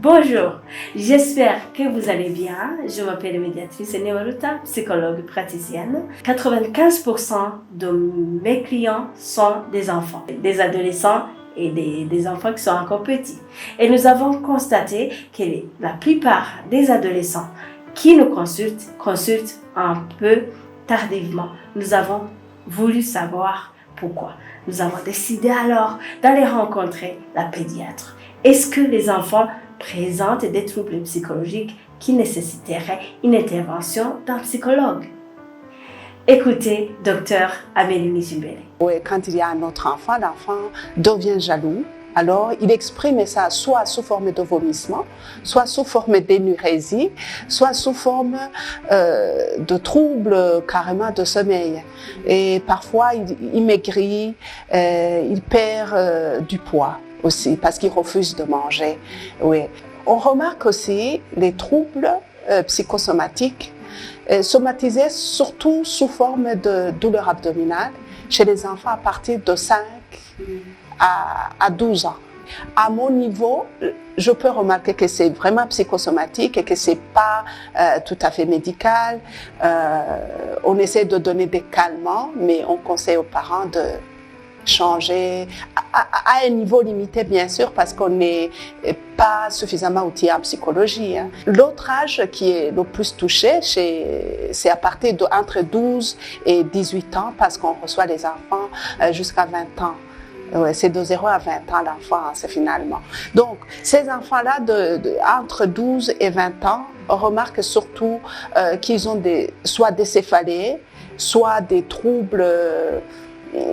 Bonjour, j'espère que vous allez bien. Je m'appelle Médiatrice Newaruta, psychologue praticienne. 95% de mes clients sont des enfants, des adolescents et des enfants qui sont encore petits. Et nous avons constaté que la plupart des adolescents qui nous consultent un peu tardivement. Nous avons voulu savoir pourquoi. Nous avons décidé alors d'aller rencontrer la pédiatre. Est-ce que les enfants présentent des troubles psychologiques qui nécessiteraient une intervention d'un psychologue? Écoutez, docteur Amélie Nijimbele. Oui, quand il y a un autre enfant, l'enfant devient jaloux. Alors, il exprime ça soit sous forme de vomissement, soit sous forme d'énurésie, soit sous forme de troubles carrément de sommeil. Et parfois, il maigrit, il perd du poids aussi parce qu'il refuse de manger. Oui. On remarque aussi les troubles psychosomatiques somatisés surtout sous forme de douleur abdominale chez les enfants à partir de 5 à 12 ans. À mon niveau, je peux remarquer que c'est vraiment psychosomatique et que c'est pas tout à fait médical. On essaie de donner des calmants, mais on conseille aux parents de changer à un niveau limité, bien sûr, parce qu'on n'est pas suffisamment outillé en psychologie. L'autre âge qui est le plus touché, c'est à partir entre 12 et 18 ans, parce qu'on reçoit les enfants jusqu'à 20 ans. Ouais, c'est de 0 à 20 ans l'enfance finalement. Donc, ces enfants-là entre 12 et 20 ans, on remarque surtout qu'ils ont soit des céphalées, soit des troubles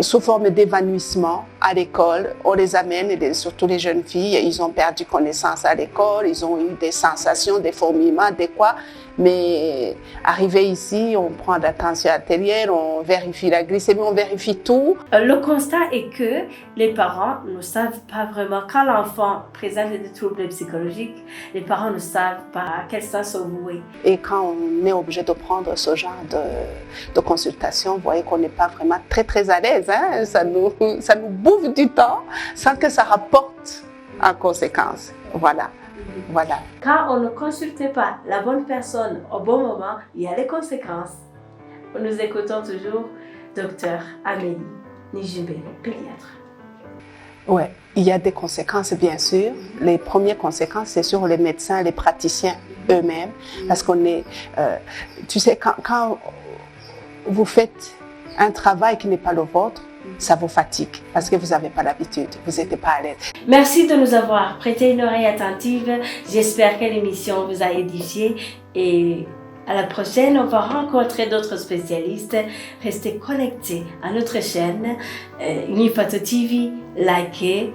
sous forme d'évanouissement à l'école. On les amène, et surtout les jeunes filles, ils ont perdu connaissance à l'école, ils ont eu des sensations, des fourmillements, des quoi. Mais arrivé ici, on prend la tension artérielle, on vérifie la glycémie, on vérifie tout. Le constat est que les parents ne savent pas vraiment, quand l'enfant présente des troubles psychologiques, les parents ne savent pas à quel sens se vouer. Et quand on est obligé de prendre ce genre de consultation, vous voyez qu'on n'est pas vraiment très à l'aise. Hein? Ça nous bouffe du temps sans que ça rapporte en conséquence. Voilà. Quand on ne consulte pas la bonne personne au bon moment, il y a les conséquences. Nous écoutons toujours docteur Amélie Nijimbele, pédiatre. Oui, il y a des conséquences, bien sûr. Les premières conséquences, c'est sur les médecins, les praticiens eux-mêmes. Parce qu'on est... tu sais, quand vous faites un travail qui n'est pas le vôtre, ça vous fatigue parce que vous n'avez pas l'habitude, vous n'êtes pas à l'aise. Merci de nous avoir prêté une oreille attentive. J'espère que l'émission vous a édifié et à la prochaine, on va rencontrer d'autres spécialistes. Restez connectés à notre chaîne Unifato TV, likez,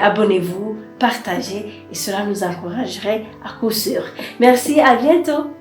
abonnez-vous, partagez et cela nous encouragerait à coup sûr. Merci, à bientôt.